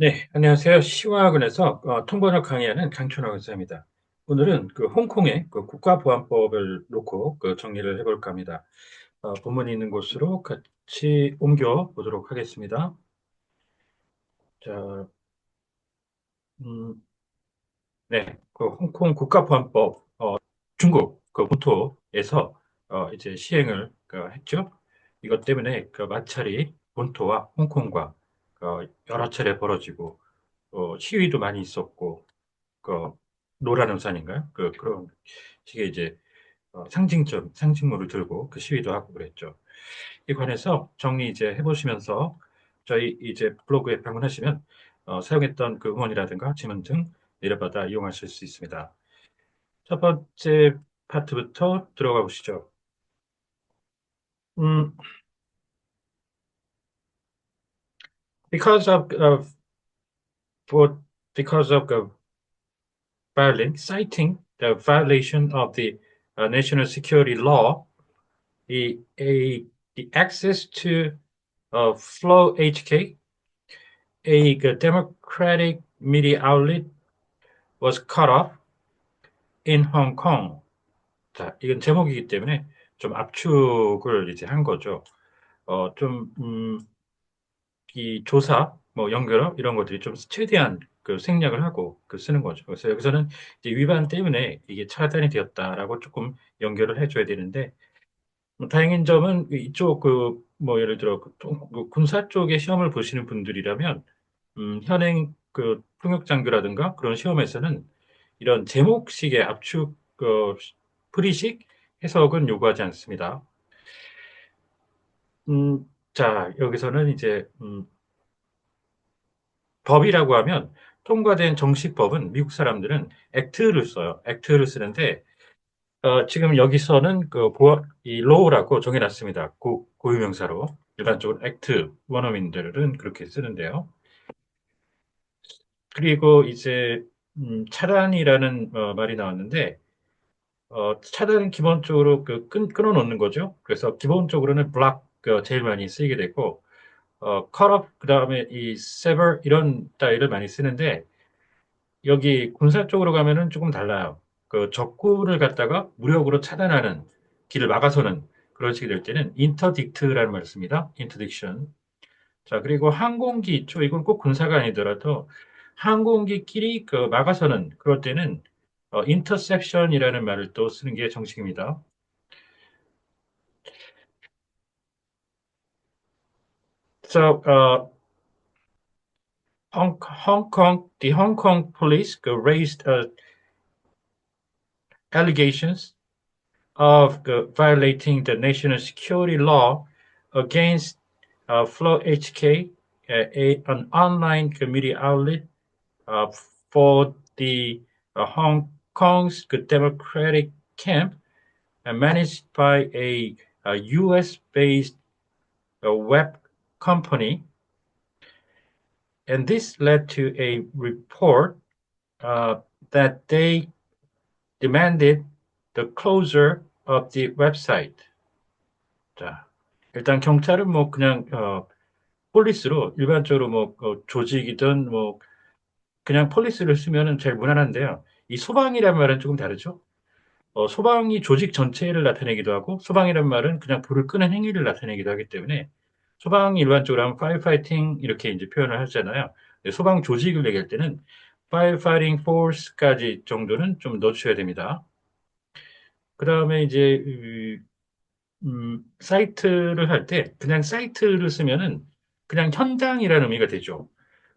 네, 안녕하세요. 시화학원에서 통번역 강의하는 강춘호 의사입니다. 오늘은 그 홍콩의 그 국가보안법을 놓고 그 정리를 해볼까 합니다. 본문이 있는 곳으로 같이 옮겨 보도록 하겠습니다. 자, 음, 네, 그 홍콩 국가보안법, 중국 그 본토에서 이제 시행을 했죠. 이것 때문에 그 마찰이 본토와 홍콩과 여러 차례 벌어지고 시위도 많이 있었고 그 노란 우산인가요? 그런 식의 이제 상징물을 들고 그 시위도 하고 그랬죠. 이 관해서 정리 이제 해보시면서 저희 이제 블로그에 방문하시면 사용했던 그 응원이라든가 지문 등 내려받아 이용하실 수 있습니다. 첫 번째 파트부터 들어가 보시죠. 음, because of for because of the citing the violation of the national security law, the a the access to Flow HK, a democratic media outlet, was cut off in Hong Kong. 자, 이건 제목이기 때문에 좀 압축을 이제 한 거죠. 좀, 이 조사, 뭐 연결어 이런 것들이 좀 최대한 그 생략을 하고 그 쓰는 거죠. 그래서 여기서는 이제 위반 때문에 이게 차단이 되었다라고 조금 연결을 해줘야 되는데, 다행인 점은 이쪽 뭐 예를 들어 그 군사 쪽의 시험을 보시는 분들이라면 현행 그 통역장교라든가 그런 시험에서는 이런 제목식의 압축 프리식 해석은 요구하지 않습니다. 자, 여기서는 이제 법이라고 하면 통과된 정식 법은 미국 사람들은 액트를 써요. 액트를 쓰는데 지금 여기서는 이 law라고 정해놨습니다. 고유명사로. 일반적으로 액트, 원어민들은 그렇게 쓰는데요. 그리고 이제, 차단이라는 말이 나왔는데, 차단은 기본적으로 끊어놓는 거죠. 그래서 기본적으로는 block, 제일 많이 쓰이게 되고, cut off, 그 다음에 이 sever, 이런 따위를 많이 쓰는데, 여기 군사 쪽으로 가면은 조금 달라요. 그 적군을 갖다가 무력으로 차단하는 길을 막아서는 그런 식이 될 때는 interdict라는 말을 씁니다. interdiction. 자, 그리고 항공기 있죠. 이건 꼭 군사가 아니더라도 항공기끼리 막아서는 그럴 때는 interception이라는 말을 또 쓰는 게 정식입니다. So, the Hong Kong police raised allegations of violating the national security law against Flow HK, an online community outlet uh, for the Hong Kong's Democratic camp, managed by a US-based web company. And this led to a report uh, that they demanded the closure of the website. 자, 일단 경찰은 뭐 그냥 폴리스로 일반적으로 뭐 조직이든 뭐 그냥 폴리스를 쓰면은 제일 무난한데요. 이 소방이라는 말은 조금 다르죠. 소방이 조직 전체를 나타내기도 하고 소방이라는 말은 그냥 불을 끄는 행위를 나타내기도 하기 때문에 소방이 일반적으로 하면 firefighting 이렇게 이제 표현을 하잖아요. 소방 조직을 얘기할 때는 firefighting force까지 정도는 좀 넣어주셔야 됩니다. 그 다음에 이제 사이트를 할 때 그냥 사이트를 쓰면은 그냥 현장이라는 의미가 되죠.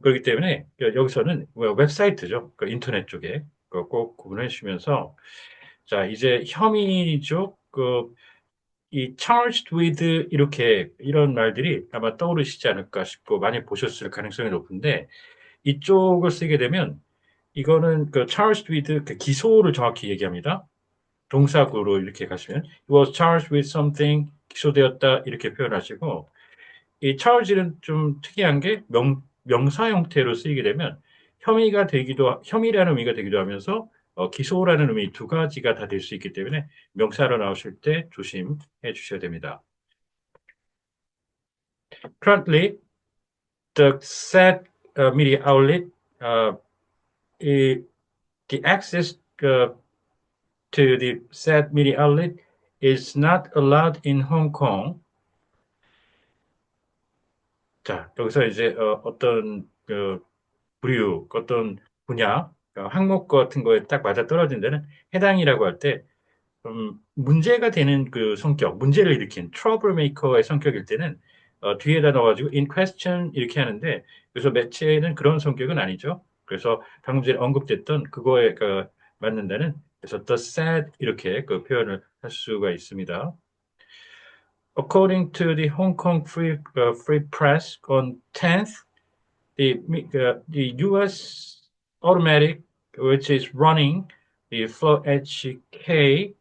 그렇기 때문에 여기서는 웹사이트죠. 그 인터넷 쪽에 그거 꼭 구분해 주시면서 자, 이제 혐의죠. 이 charged with 이렇게 이런 말들이 아마 떠오르시지 않을까 싶고 많이 보셨을 가능성이 높은데 이쪽을 쓰게 되면 이거는 charged with 기소를 정확히 얘기합니다. 동사구로 이렇게 가시면 he was charged with something 기소되었다 이렇게 표현하시고 이 charge는 좀 특이한 게 명사 형태로 쓰이게 되면 혐의라는 의미가 되기도 하면서 기소라는 의미 두 가지가 다 될 수 있기 때문에 명사로 나오실 때 조심해 주셔야 됩니다. Currently, the said media outlet, the access to the said media outlet is not allowed in Hong Kong. 자, 여기서 이제 어떤 부류, 어떤 분야, 항목 같은 거에 딱 맞아 떨어진 데는 해당이라고 할 때, 문제가 되는 그 성격, 문제를 일으킨 트러블 메이커의 성격일 때는 뒤에다 넣어가지고 in question 이렇게 하는데, 그래서 매체는 그런 성격은 아니죠. 그래서 방금 전에 언급됐던 그거에 맞는다는, 그래서 the sad 이렇게 그 표현을 할 수가 있습니다. According to the Hong Kong Free Press on 10th, the U.S. automatic, which is running the Flow HK,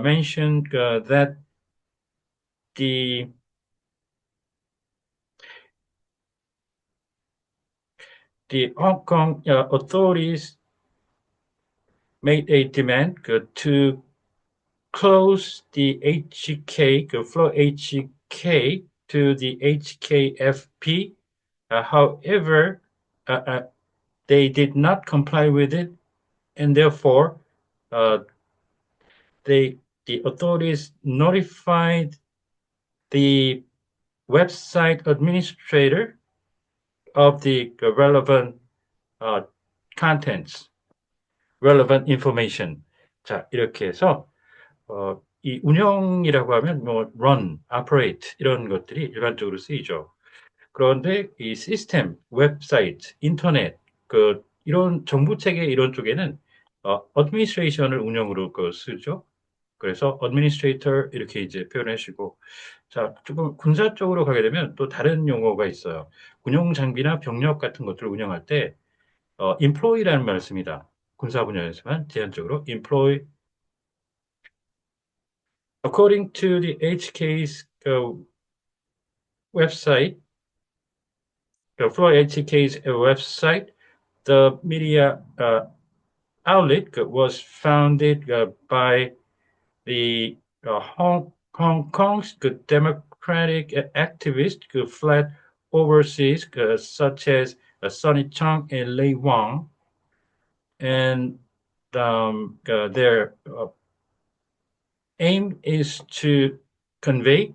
mentioned that the Hong Kong authorities made a demand to close the HK, Flow HK to the HKFP. However, they did not comply with it, and therefore, the authorities notified the website administrator of the relevant contents, relevant information. 자, 이렇게 해서 이 운영이라고 하면 뭐 run, operate 이런 것들이 일반적으로 쓰이죠. 그런데 이 시스템, 웹사이트, 인터넷 이런 정부 체계 이런 쪽에는 administration을 운영으로 쓰죠. 그래서 administrator 이렇게 이제 표현해 주시고, 자, 조금 군사 쪽으로 가게 되면 또 다른 용어가 있어요. 군용 장비나 병력 같은 것들을 운영할 때 employee라는 말을 씁니다. 군사 분야에서만 제한적으로 employ. According to the HK's website, for HK's website, the media outlet was founded by the Hong Kong's democratic activists who fled overseas, such as Sonny Chong and Lei Wang, and their aim is to convey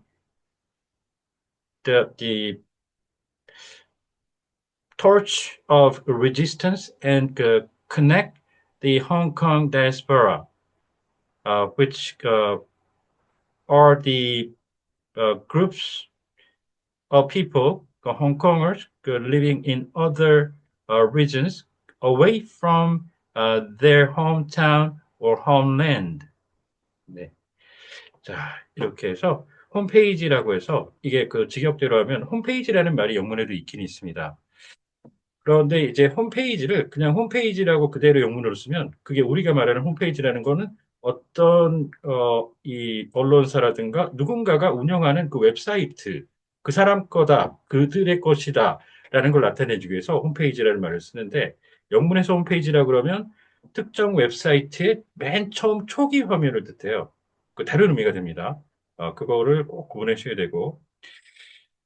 the torch of resistance and connect the Hong Kong diaspora, which are the groups of people, Hong Kongers, living in other regions away from their hometown or homeland. 네. 자, 이렇게 해서 홈페이지라고 해서 이게 직역대로 하면 홈페이지라는 말이 영문에도 있긴 있습니다. 그런데 이제 홈페이지를 그냥 홈페이지라고 그대로 영문으로 쓰면 그게 우리가 말하는 홈페이지라는 거는 어떤 이 언론사라든가 누군가가 운영하는 그 웹사이트, 그 사람 거다, 그들의 것이다 라는 걸 나타내주기 위해서 홈페이지라는 말을 쓰는데, 영문에서 홈페이지라고 그러면 특정 웹사이트의 맨 처음 초기 화면을 뜻해요. 그 다른 의미가 됩니다. 그거를 꼭 구분해 주셔야 되고,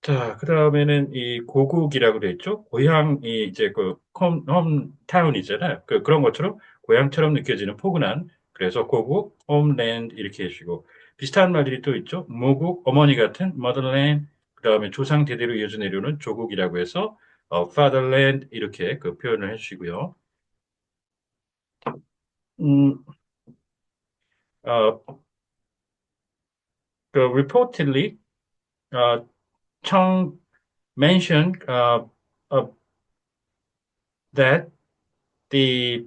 자, 그 다음에는 이 고국이라고 돼 있죠. 고향이 이제 홈타운이잖아요. 그런 것처럼 고향처럼 느껴지는 포근한, 그래서 고국, 홈랜드 이렇게 해주시고, 비슷한 말들이 또 있죠. 모국, 어머니 같은 motherland, 그 다음에 조상 대대로 이어져 내려오는 조국이라고 해서 fatherland 이렇게 표현을 해주시고요. 음, reportedly, Chung mentioned that the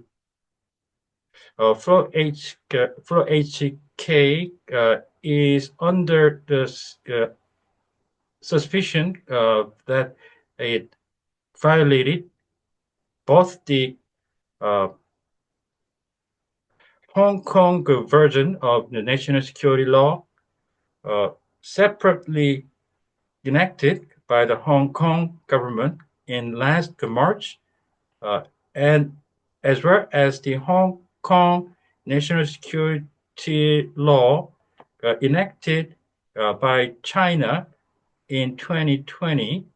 Flow HK is under the suspicion that it violated both the Hong Kong version of the national security law, separately enacted by the Hong Kong government in last March, and as well as the Hong Kong national security law enacted by China in 2020,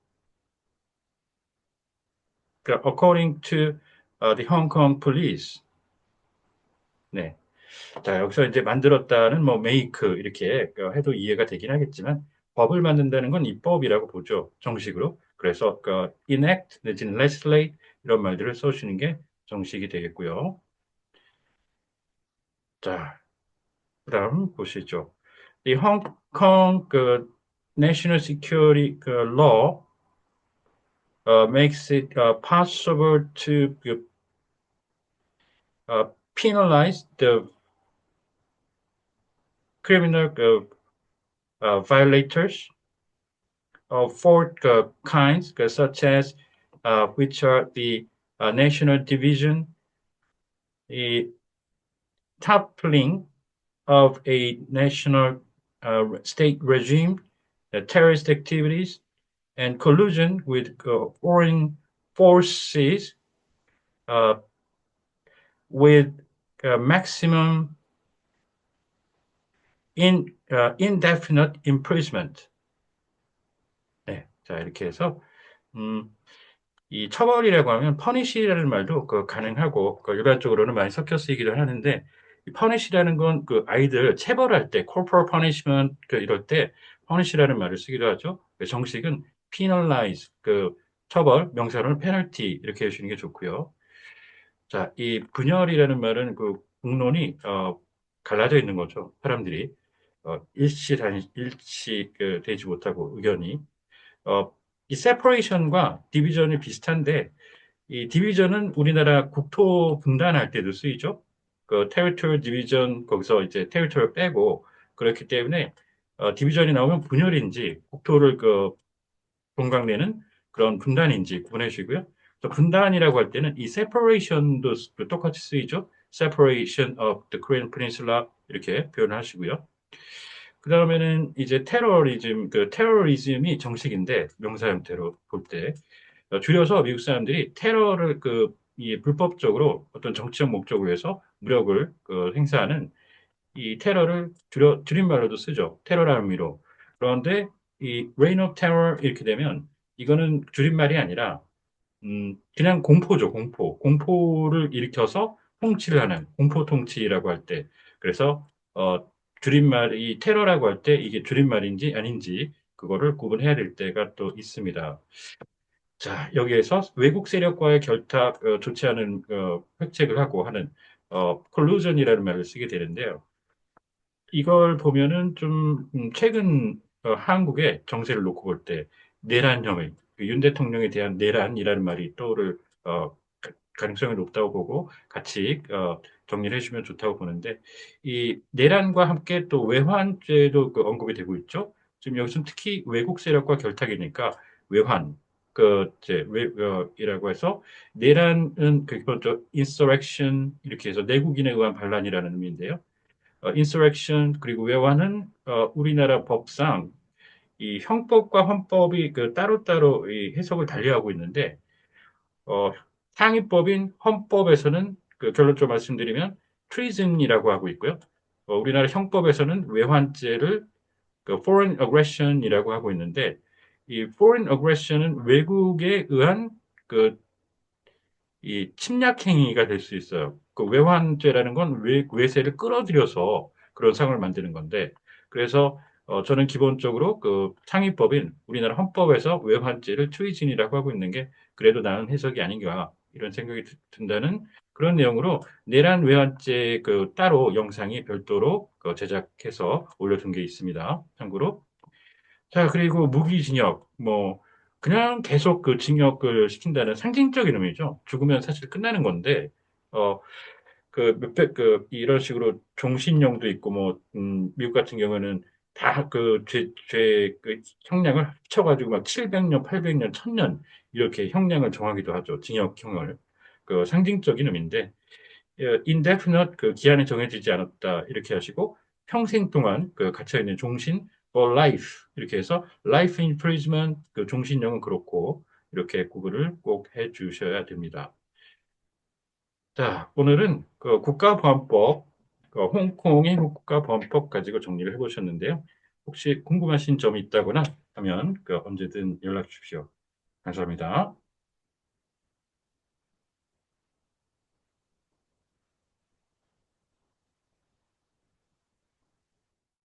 according to the Hong Kong police. 네. 자, 여기서 이제 만들었다는 뭐 make 이렇게 해도 이해가 되긴 하겠지만 법을 만든다는 건 입법이라고 보죠. 정식으로. 그래서 enact 내지는 legislate 이런 말들을 써주시는 게 정식이 되겠고요. 자, 그다음 보시죠. The Hong Kong National Security Law makes it possible to penalize the criminal violators of four kinds, such as which are the national division, the toppling of a national state regime, terrorist activities, and collusion with foreign forces uh, with maximum indefinite imprisonment. 네, 자 이렇게 해서 이 처벌이라고 하면 punish라는 말도 가능하고 일반적으로는 많이 섞여 쓰이기도 하는데 이 punish라는 건 아이들 체벌할 때 corporal punishment 이럴 때 punish라는 말을 쓰기도 하죠. 정식은 penalize 처벌 명사로는 penalty 이렇게 해주시는 게 좋고요. 자, 이 분열이라는 말은 국론이 갈라져 있는 거죠. 사람들이 일치 되지 못하고 의견이 이 separation과 division이 비슷한데 이 디비전은 우리나라 국토 분단할 때도 쓰이죠. territorial division 거기서 이제 territory 빼고 그렇기 때문에 디비전이 나오면 분열인지 국토를 동강내는 그런 분단인지 구분해 주시고요. 또 분단이라고 할 때는 이 separation도 똑같이 쓰이죠. separation of the Korean Peninsula 이렇게 표현하시고요. 그 다음에는 이제 테러리즘, 테러리즘이 정식인데 명사 형태로 볼 때 줄여서 미국 사람들이 테러를 이 불법적으로 어떤 정치적 목적을 위해서 무력을 행사하는 이 테러를 줄임말로도 쓰죠. 테러라는 의미로. 그런데 이 reign of terror 이렇게 되면 이거는 줄임말이 아니라 그냥 공포죠, 공포. 공포를 일으켜서 통치를 하는 공포 통치라고 할 때. 그래서 줄임말이 테러라고 할 때 이게 줄임말인지 아닌지 그거를 구분해야 될 때가 또 있습니다. 자, 여기에서 외국 세력과의 결탁, 좋지 않은 획책을 하고 하는 collusion이라는 말을 쓰게 되는데요. 이걸 보면은 좀 최근 한국의 정세를 놓고 볼 때 내란 혐의, 윤 대통령에 대한 내란이라는 말이 떠오를 가능성이 높다고 보고 같이 정리를 해주면 좋다고 보는데 이 내란과 함께 또 외환죄도 언급이 되고 있죠. 지금 여기서 특히 외국 세력과 결탁이니까 외환 이제 이라고 해서 내란은 그것도 insurrection 이렇게 해서 내국인에 의한 반란이라는 의미인데요. insurrection 그리고 외환은 우리나라 법상 이 형법과 헌법이 따로따로 이 해석을 달리하고 있는데 어, 상위법인 헌법에서는 결론적으로 말씀드리면 treason이라고 하고 있고요. 우리나라 형법에서는 외환죄를 foreign aggression이라고 하고 있는데 이 foreign aggression은 외국에 의한 이 침략 행위가 될 수 있어요. 외환죄라는 건 외세를 끌어들여서 그런 상황을 만드는 건데 그래서 저는 기본적으로 상위법인 우리나라 헌법에서 외환죄를 트위진이라고 하고 있는 게 그래도 나은 해석이 아닌가 이런 생각이 든다는 그런 내용으로 내란 외환죄 따로 영상이 별도로 제작해서 올려둔 게 있습니다. 참고로 자, 그리고 무기징역, 그냥 계속 징역을 시킨다는 상징적인 의미죠. 죽으면 사실 끝나는 건데, 어, 이런 식으로 종신형도 있고, 미국 같은 경우는 다 형량을 합쳐가지고 막 700년, 800년, 1000년, 이렇게 형량을 정하기도 하죠. 징역형을. 상징적인 의미인데, indefinite 기한이 정해지지 않았다 이렇게 하시고 평생 동안 갇혀 있는 종신 for life 이렇게 해서 life imprisonment 종신형은 그렇고 이렇게 구분을 꼭 해주셔야 됩니다. 자, 오늘은 국가보안법 홍콩의 국가보안법 가지고 정리를 해보셨는데요. 혹시 궁금하신 점이 있다거나 하면 언제든 연락 주십시오. 감사합니다.